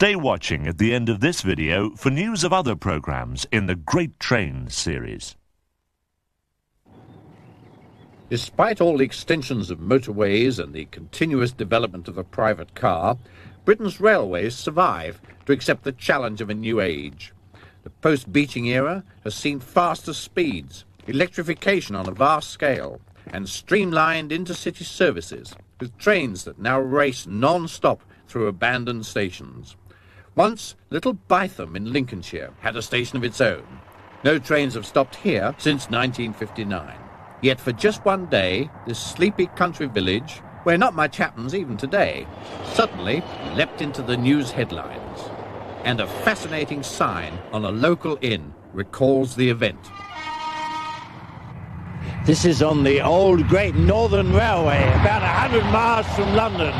Stay watching at the end of this video for news of other programmes in the Great Trains series. Despite all the extensions of motorways and the continuous development of the private car, Britain's railways survive to accept the challenge of a new age. The post-Beeching era has seen faster speeds, electrification on a vast scale, and streamlined intercity services, with trains that now race non-stop through abandoned stations. Once, Little Bytham in Lincolnshire had a station of its own. No trains have stopped here since 1959. Yet for just one day, this sleepy country village, where not much happens even today, suddenly leapt into the news headlines. And a fascinating sign on a local inn recalls the event. This is on the old Great Northern Railway, about 100 miles from London.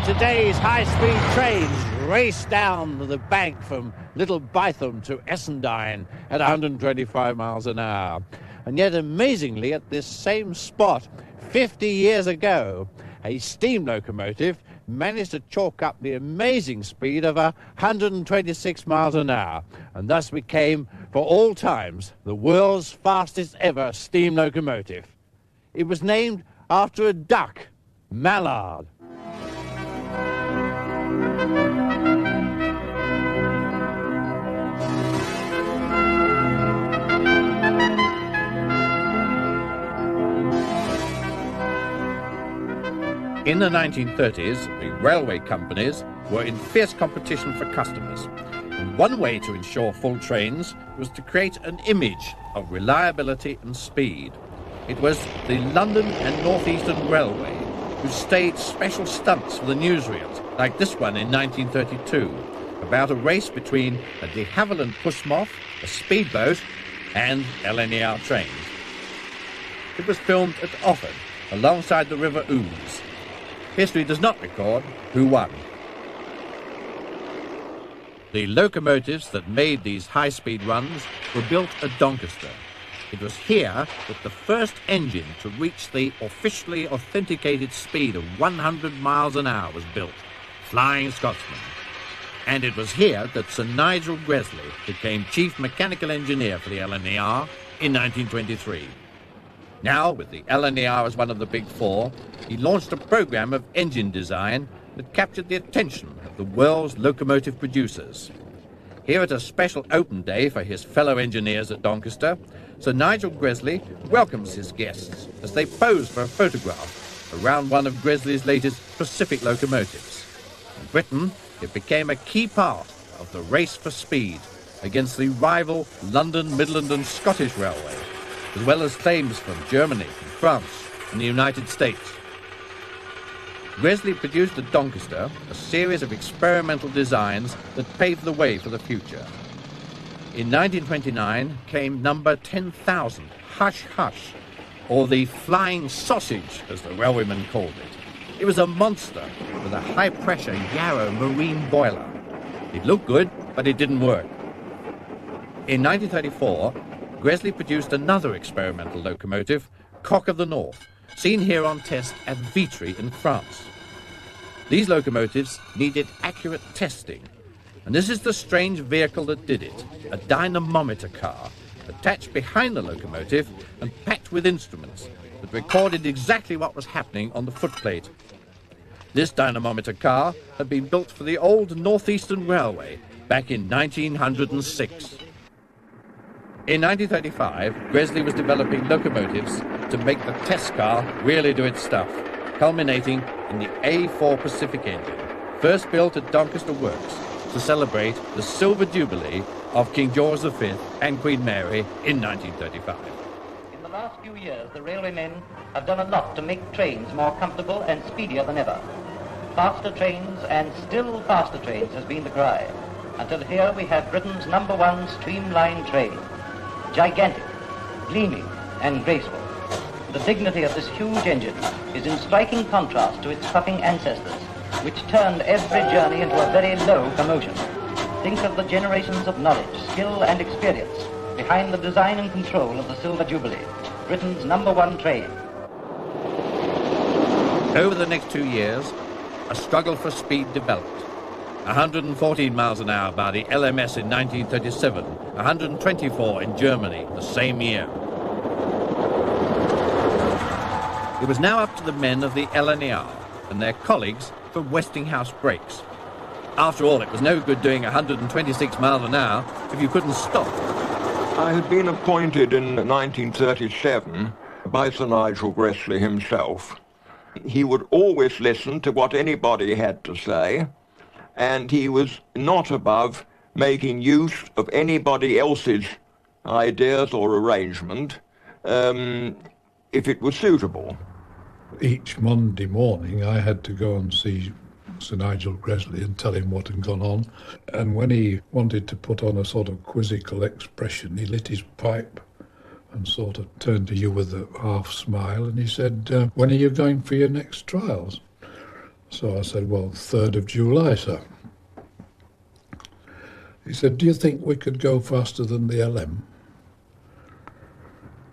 Today's high-speed trains race down the bank from Little Bytham to Essendine at 125 miles an hour. And yet, amazingly, at this same spot, 50 years ago, a steam locomotive managed to chalk up the amazing speed of 126 miles an hour, and thus became, for all times, the world's fastest ever steam locomotive. It was named after a duck, Mallard. In the 1930s, the railway companies were in fierce competition for customers. And one way to ensure full trains was to create an image of reliability and speed. It was the London and North Eastern Railway who staged special stunts for the newsreels, like this one in 1932, about a race between a de Havilland Pushmoth, a speedboat, and LNER trains. It was filmed at Offord, alongside the River Ouse. History does not record who won. The locomotives that made these high-speed runs were built at Doncaster. It was here that the first engine to reach the officially authenticated speed of 100 miles an hour was built, Flying Scotsman. And it was here that Sir Nigel Gresley became Chief Mechanical Engineer for the LNER in 1923. Now, with the LNER as one of the big four, he launched a program of engine design that captured the attention of the world's locomotive producers. Here at a special open day for his fellow engineers at Doncaster, Sir Nigel Gresley welcomes his guests as they pose for a photograph around one of Gresley's latest Pacific locomotives. In Britain, it became a key part of the race for speed against the rival London, Midland and Scottish Railway, as well as claims from Germany, France and the United States. Gresley produced at Doncaster a series of experimental designs that paved the way for the future. In 1929 came number 10,000, Hush Hush, or the Flying Sausage, as the railwaymen called it. It was a monster with a high-pressure Yarrow marine boiler. It looked good, but it didn't work. In 1934, Gresley produced another experimental locomotive, Cock of the North, seen here on test at Vitry in France. These locomotives needed accurate testing, and this is the strange vehicle that did it, a dynamometer car, attached behind the locomotive and packed with instruments that recorded exactly what was happening on the footplate. This dynamometer car had been built for the old North Eastern Railway back in 1906. In 1935, Gresley was developing locomotives to make the test car really do its stuff, culminating in the A4 Pacific engine, first built at Doncaster Works to celebrate the Silver Jubilee of King George V and Queen Mary in 1935. In the last few years, the railwaymen have done a lot to make trains more comfortable and speedier than ever. Faster trains and still faster trains has been the cry, until here we have Britain's #1 streamlined train. Gigantic, gleaming and graceful. The dignity of this huge engine is in striking contrast to its puffing ancestors, which turned every journey into a very low commotion. Think of the generations of knowledge, skill and experience behind the design and control of the Silver Jubilee, Britain's #1 train. Over the next 2 years, a struggle for speed developed. 114 miles an hour by the LMS in 1937, 124 in Germany the same year. It was now up to the men of the LNER and their colleagues for Westinghouse brakes. After all, it was no good doing 126 miles an hour if you couldn't stop. I had been appointed in 1937 by Sir Nigel Gresley himself. He would always listen to what anybody had to say, and he was not above making use of anybody else's ideas or arrangement if it was suitable. Each Monday morning I had to go and see Sir Nigel Gresley and tell him what had gone on. And when he wanted to put on a sort of quizzical expression, he lit his pipe and sort of turned to you with a half smile, and he said, when are you going for your next trials? So I said, well, 3rd of July, sir. He said, do you think we could go faster than the LM?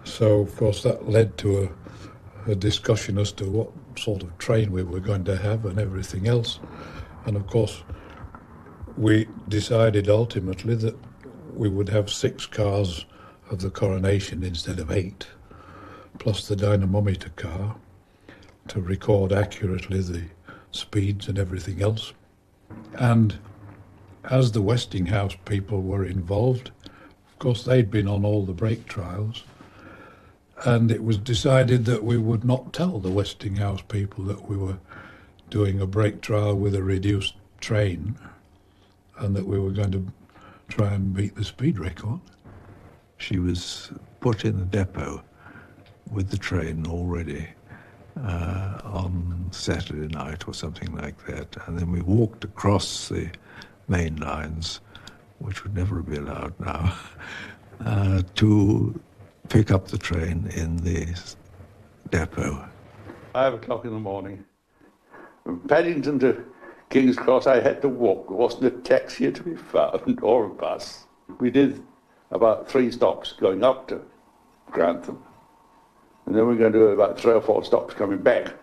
So, of course, that led to a discussion as to what sort of train we were going to have and everything else. And, of course, we decided ultimately that we would have 6 cars of the Coronation instead of 8, plus the dynamometer car to record accurately the speeds and everything else. And as the Westinghouse people were involved, of course they'd been on all the brake trials, and it was decided that we would not tell the Westinghouse people that we were doing a brake trial with a reduced train and that we were going to try and beat the speed record. She was put in the depot with the train already on Saturday night or something like that, and then we walked across the main lines, which would never be allowed now, to pick up the train in the depot. 5 o'clock in the morning. From Paddington to King's Cross, I had to walk. There wasn't a taxi to be found or a bus. We did about 3 stops going up to Grantham, and then we're going to do about 3 or 4 stops coming back.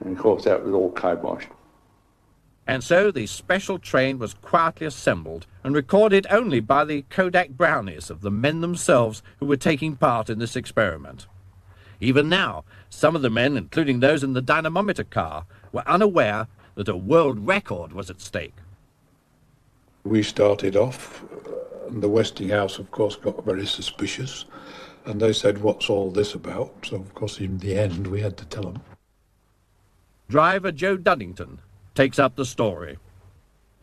And of course that was all kiboshed. And so the special train was quietly assembled and recorded only by the Kodak brownies of the men themselves who were taking part in this experiment. Even now, some of the men, including those in the dynamometer car, were unaware that a world record was at stake. We started off, and the Westinghouse, of course, got very suspicious, and they said, what's all this about? So, of course, in the end, we had to tell them. Driver Joe Duddington takes up the story.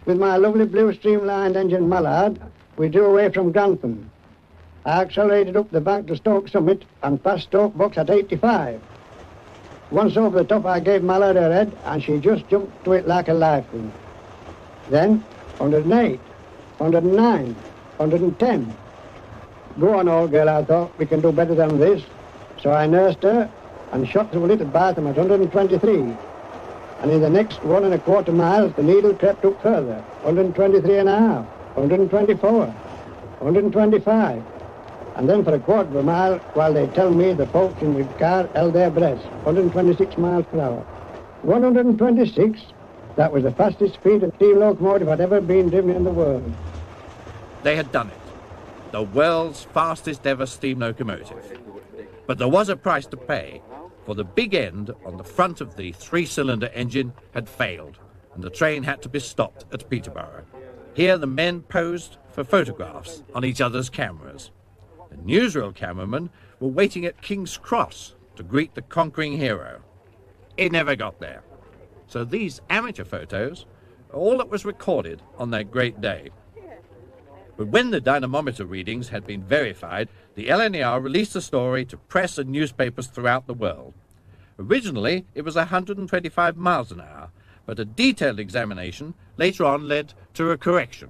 With my lovely blue streamlined engine Mallard, we drew away from Grantham. I accelerated up the bank to Stoke Summit and past Stoke Box at 85. Once over the top, I gave Mallard her head, and she just jumped to it like a live thing. Then, 108, 109, 110. Go on, old girl, I thought, we can do better than this. So I nursed her and shot through a little bathroom at 123. And in the next 1¼ miles, the needle crept up further, 123.5, 124, 125. And then for a quarter of a mile, while they tell me the folks in the car held their breaths, 126 miles per hour. 126, that was the fastest speed a steam locomotive had ever been driven in the world. They had done it. The world's fastest ever steam locomotive. But there was a price to pay, for the big end on the front of the 3-cylinder engine had failed, and the train had to be stopped at Peterborough. Here the men posed for photographs on each other's cameras. The newsreel cameramen were waiting at King's Cross to greet the conquering hero. It never got there. So these amateur photos are all that was recorded on that great day. But when the dynamometer readings had been verified, the LNER released the story to press and newspapers throughout the world. Originally, it was 125 miles an hour, but a detailed examination later on led to a correction.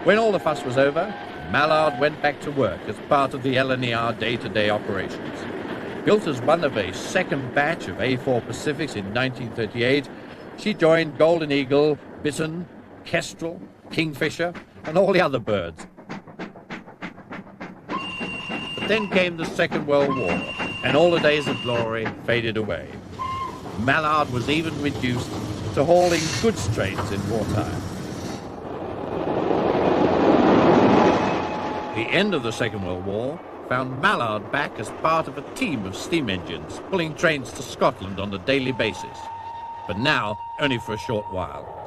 When all the fuss was over, Mallard went back to work as part of the LNER day-to-day operations. Built as one of a second batch of A4 Pacifics in 1938, she joined Golden Eagle, Bittern, Kestrel, Kingfisher, and all the other birds. But then came the Second World War, and all the days of glory faded away. Mallard was even reduced to hauling goods trains in wartime. The end of the Second World War found Mallard back as part of a team of steam engines pulling trains to Scotland on a daily basis, but now only for a short while.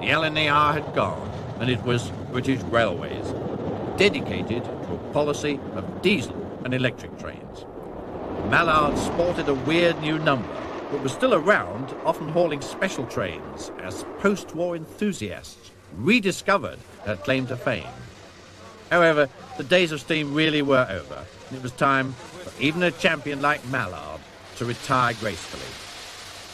The LNER had gone, and it was British Railways, dedicated to a policy of diesel and electric trains. Mallard sported a weird new number, but was still around, often hauling special trains as post-war enthusiasts rediscovered their claim to fame. However, the days of steam really were over, and it was time for even a champion like Mallard to retire gracefully.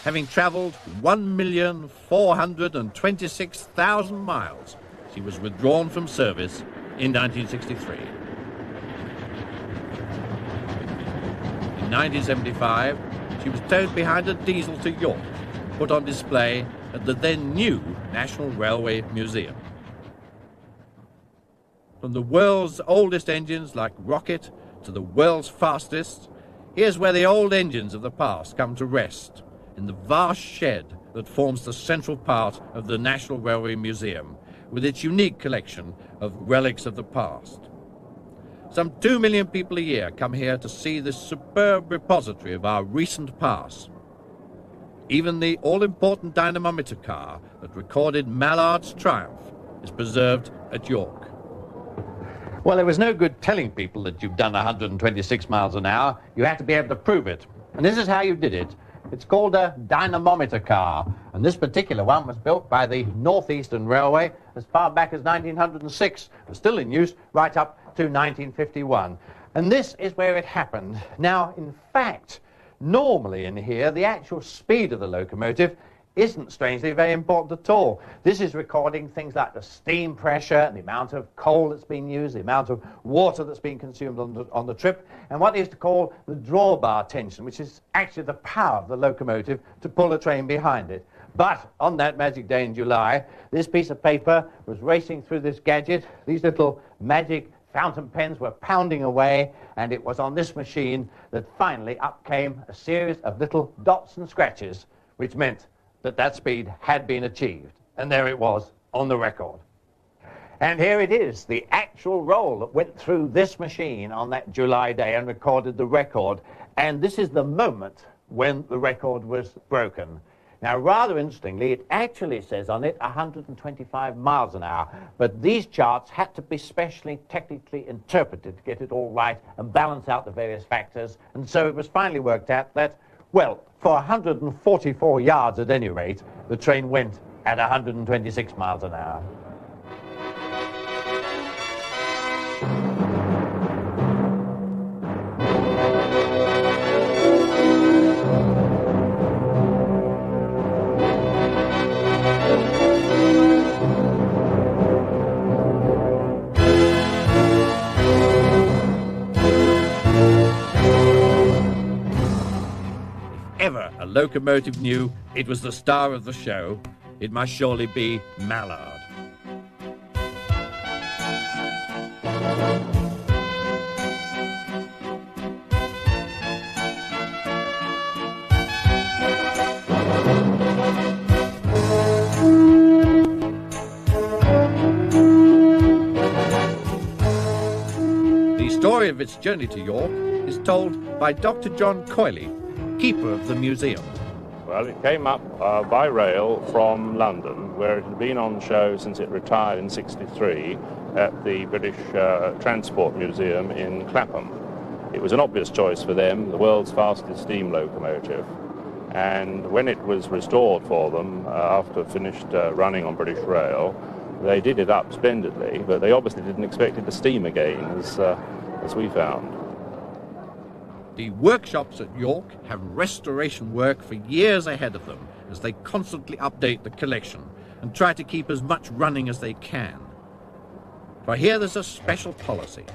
Having travelled 1,426,000 miles, she was withdrawn from service in 1963. In 1975, she was towed behind a diesel to York, put on display at the then new National Railway Museum. From the world's oldest engines like Rocket to the world's fastest, here's where the old engines of the past come to rest, in the vast shed that forms the central part of the National Railway Museum, with its unique collection of relics of the past. Some 2 million people a year come here to see this superb repository of our recent past. Even the all-important dynamometer car that recorded Mallard's triumph is preserved at York. Well, there was no good telling people that you've done 126 miles an hour. You had to be able to prove it. And this is how you did it. It's called a dynamometer car. And this particular one was built by the North Eastern Railway as far back as 1906. It was still in use right up to 1951. And this is where it happened. Now, in fact, normally in here, the actual speed of the locomotive isn't, strangely, very important at all. This is recording things like the steam pressure, the amount of coal that's been used, the amount of water that's been consumed on the trip, and what is to call the drawbar tension, which is actually the power of the locomotive to pull a train behind it. But on that magic day in July, this piece of paper was racing through this gadget. These little magic fountain pens were pounding away, and it was on this machine that finally up came a series of little dots and scratches, which meant that that speed had been achieved. And there it was on the record. And here it is, the actual roll that went through this machine on that July day and recorded the record. And this is the moment when the record was broken. Now, rather interestingly, it actually says on it 125 miles an hour. But these charts had to be specially technically interpreted to get it all right and balance out the various factors. And so it was finally worked out that, well, for 144 yards at any rate, the train went at 126 miles an hour. Ever a locomotive knew it was the star of the show, it must surely be Mallard. The story of its journey to York is told by Dr. John Coyley, keeper of the museum. Well, it came up by rail from London, where it had been on show since it retired in '63 at the British Transport Museum in Clapham. It was an obvious choice for them, the world's fastest steam locomotive. And when it was restored for them, after finished running on British Rail, they did it up splendidly, but they obviously didn't expect it to steam again, as we found. The workshops at York have restoration work for years ahead of them as they constantly update the collection and try to keep as much running as they can. For here there's a special policy.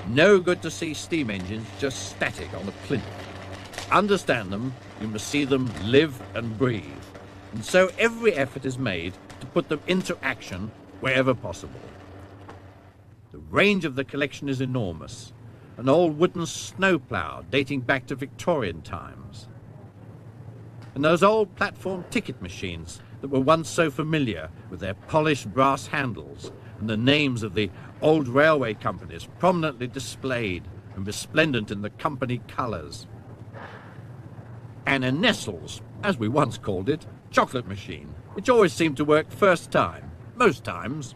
No good to see steam engines just static on a plinth. To understand them, you must see them live and breathe. And so every effort is made to put them into action wherever possible. The range of the collection is enormous. An old wooden snowplow dating back to Victorian times. and those old platform ticket machines that were once so familiar with their polished brass handles and the names of the old railway companies prominently displayed and resplendent in the company colours. And a Nestle's, as we once called it, chocolate machine, which always seemed to work first time, most times.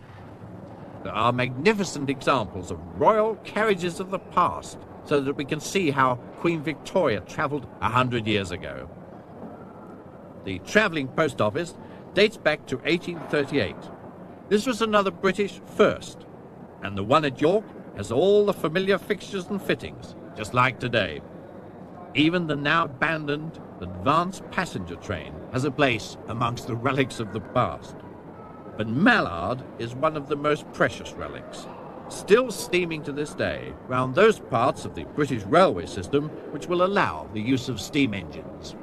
There are magnificent examples of royal carriages of the past, so that we can see how Queen Victoria travelled 100 years ago. The travelling post office dates back to 1838. This was another British first, and the one at York has all the familiar fixtures and fittings, just like today. Even the now abandoned advanced passenger train has a place amongst the relics of the past. But Mallard is one of the most precious relics, still steaming to this day round those parts of the British railway system which will allow the use of steam engines.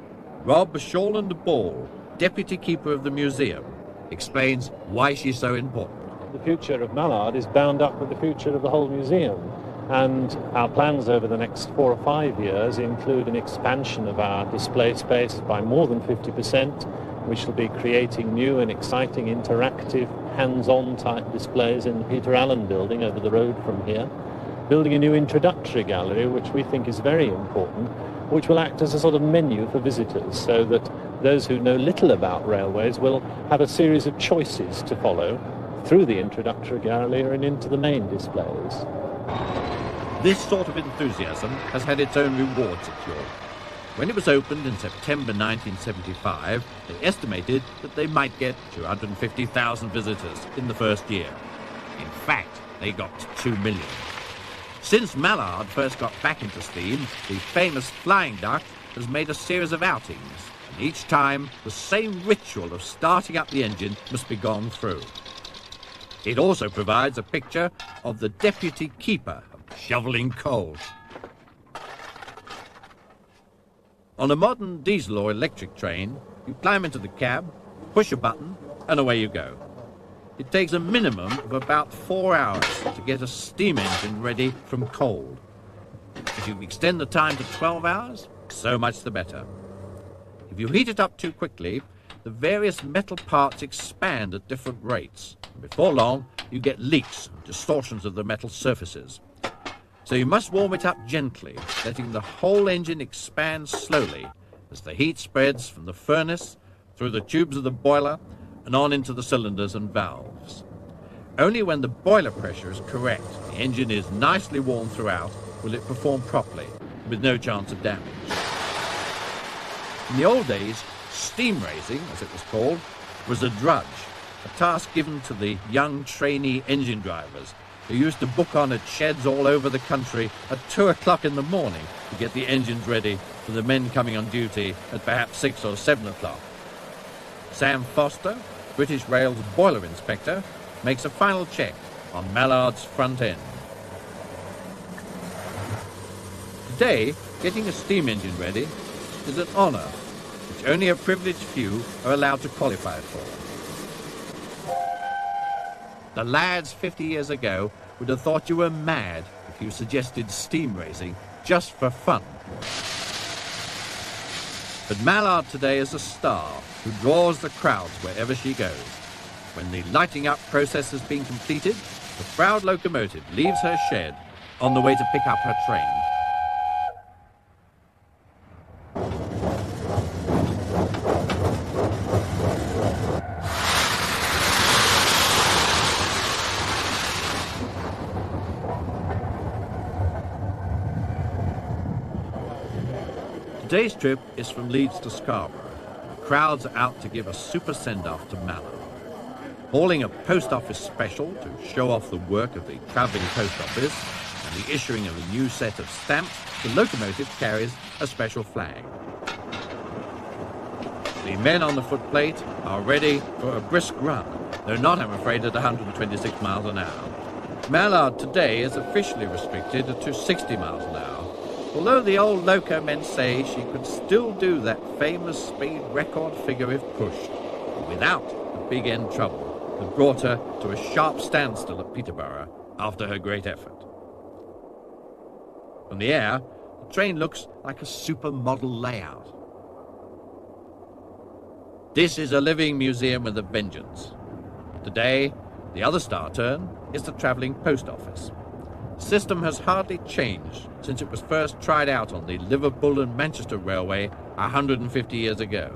Rob Shawland Ball, Deputy Keeper of the Museum, explains why she's so important. The future of Mallard is bound up with the future of the whole museum, and our plans over the next 4 or 5 years include an expansion of our display space by more than 50%. We shall be creating new and exciting interactive hands-on type displays in the Peter Allen building over the road from here, building a new introductory gallery which we think is very important, which will act as a sort of menu for visitors so that those who know little about railways will have a series of choices to follow through the introductory gallery and into the main displays. This sort of enthusiasm has had its own rewards at York. When it was opened in September 1975, they estimated that they might get 250,000 visitors in the first year. In fact, they got to 2 million. Since Mallard first got back into steam, the famous Flying Duck has made a series of outings, and each time the same ritual of starting up the engine must be gone through. It also provides a picture of the deputy keeper shoveling coal. On a modern diesel or electric train, you climb into the cab, push a button, and away you go. It takes a minimum of about 4 hours to get a steam engine ready from cold. If you extend the time to 12 hours, so much the better. If you heat it up too quickly, the various metal parts expand at different rates. And before long, you get leaks and distortions of the metal surfaces. So you must warm it up gently, letting the whole engine expand slowly as the heat spreads from the furnace through the tubes of the boiler and on into the cylinders and valves. Only when the boiler pressure is correct, the engine is nicely warm throughout, will it perform properly, with no chance of damage. In the old days, steam raising, as it was called, was a drudge, a task given to the young trainee engine drivers who used to book on at sheds all over the country at 2 o'clock in the morning to get the engines ready for the men coming on duty at perhaps 6 or 7 o'clock. Sam Foster, British Rail's boiler inspector, makes a final check on Mallard's front end. Today, getting a steam engine ready is an honour which only a privileged few are allowed to qualify for. The lads 50 years ago would have thought you were mad if you suggested steam racing just for fun. But Mallard today is a star who draws the crowds wherever she goes. When the lighting up process has been completed, the proud locomotive leaves her shed on the way to pick up her train. Today's trip is from Leeds to Scarborough. The crowds are out to give a super send-off to Mallard. Hauling a post office special to show off the work of the travelling post office and the issuing of a new set of stamps, the locomotive carries a special flag. The men on the footplate are ready for a brisk run, though not, I'm afraid, at 126 miles an hour. Mallard today is officially restricted to 60 miles an hour, although the old loco men say she could still do that famous speed record figure if pushed, without the big end trouble that brought her to a sharp standstill at Peterborough after her great effort. From the air, the train looks like a supermodel layout. This is a living museum with a vengeance. Today, the other star turn is the travelling post office. The system has hardly changed since it was first tried out on the Liverpool and Manchester Railway 150 years ago.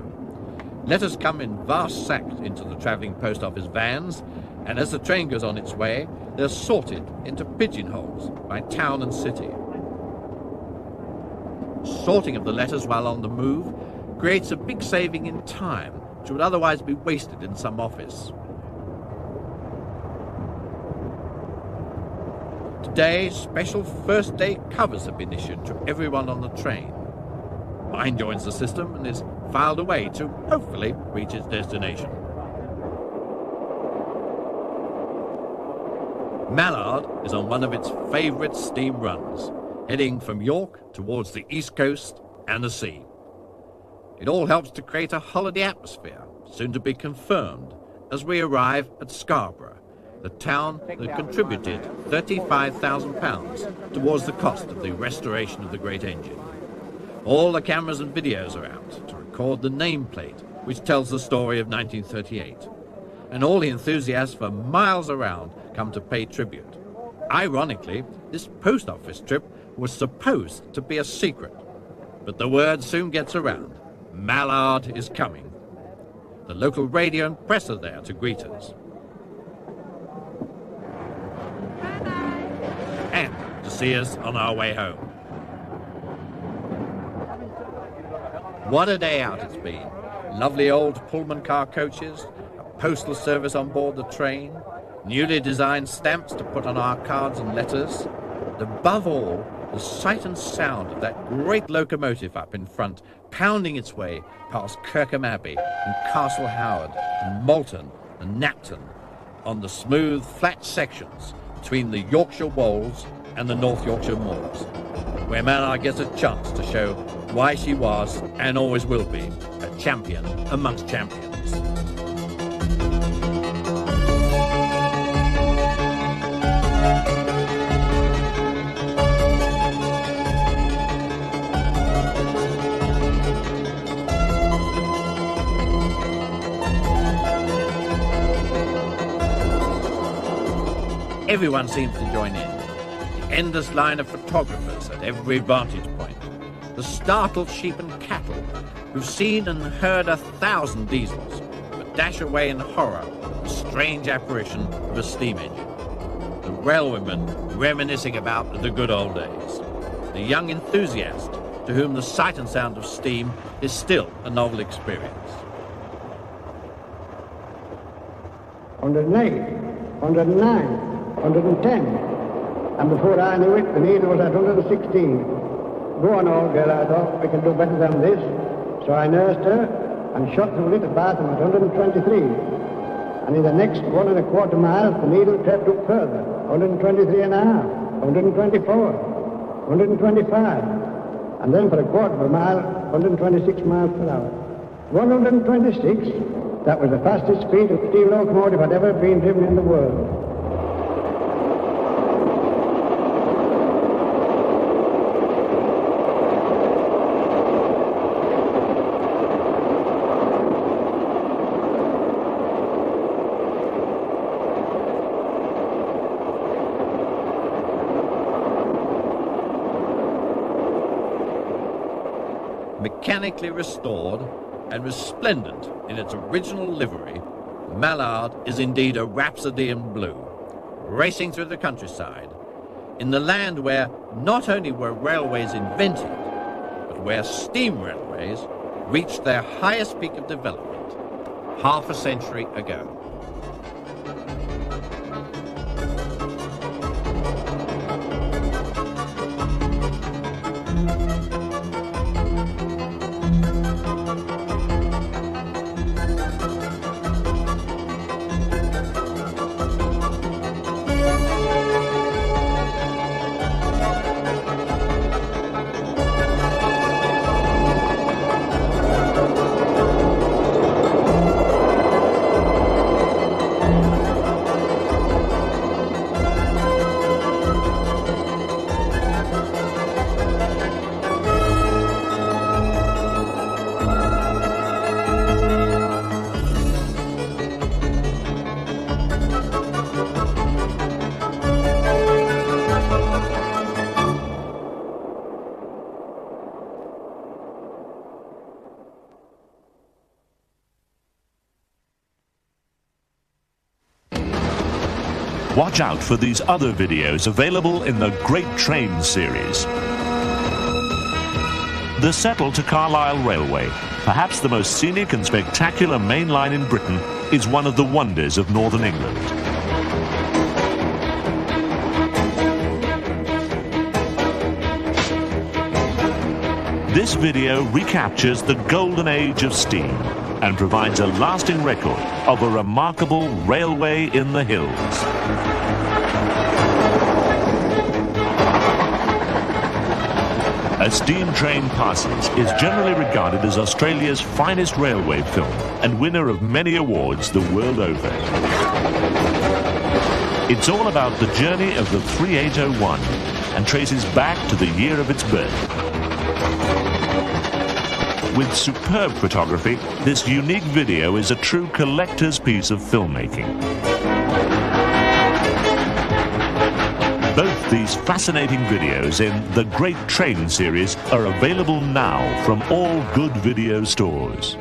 Letters come in vast sacks into the travelling post office vans, and as the train goes on its way, they're sorted into pigeonholes by town and city. Sorting of the letters while on the move creates a big saving in time, which would otherwise be wasted in some office. Today, special first day covers have been issued to everyone on the train. Mine joins the system and is filed away to hopefully reach its destination. Mallard is on one of its favourite steam runs, heading from York towards the east coast and the sea. It all helps to create a holiday atmosphere, soon to be confirmed, as we arrive at Scarborough, the town that contributed £35,000 towards the cost of the restoration of the great engine. All the cameras and videos are out to record the nameplate, which tells the story of 1938. And all the enthusiasts for miles around come to pay tribute. Ironically, this post office trip was supposed to be a secret, but the word soon gets around. Mallard is coming. The local radio and press are there to greet us. And to see us on our way home. What a day out it's been. Lovely old Pullman car coaches, a postal service on board the train, newly designed stamps to put on our cards and letters, and above all, the sight and sound of that great locomotive up in front, pounding its way past Kirkham Abbey and Castle Howard and Malton and Knapton on the smooth, flat sections between the Yorkshire Wolds and the North Yorkshire Moors, where Mallard gets a chance to show why she was, and always will be, a champion amongst champions. Everyone seems to join in. The endless line of photographers at every vantage point. The startled sheep and cattle who've seen and heard 1,000 diesels, but dash away in horror the strange apparition of a steam engine. The railwaymen reminiscing about the good old days. The young enthusiast to whom the sight and sound of steam is still a novel experience. 108, 109. 110, and before I knew it, the needle was at 116. Go on, old girl, I thought, we can do better than this. So I nursed her and shot through little bathroom at 123. And in the next 1¼ miles, the needle crept up further, 123 and a half, 124, 125, and then for a quarter of a mile, 126 miles per hour. 126, that was the fastest speed of steam locomotive had ever been driven in the world. Mechanically restored and resplendent in its original livery, Mallard is indeed a rhapsody in blue, racing through the countryside, in the land where not only were railways invented, but where steam railways reached their highest peak of development half a century ago. Watch out for these other videos available in the Great Trains series. The Settle to Carlisle Railway, perhaps the most scenic and spectacular main line in Britain, is one of the wonders of Northern England. This video recaptures the golden age of steam and provides a lasting record of a remarkable railway in the hills. A Steam Train Passes is generally regarded as Australia's finest railway film and winner of many awards the world over. It's all about the journey of the 3801 and traces back to the year of its birth. With superb photography, this unique video is a true collector's piece of filmmaking. Both these fascinating videos in the Great Train series are available now from all good video stores.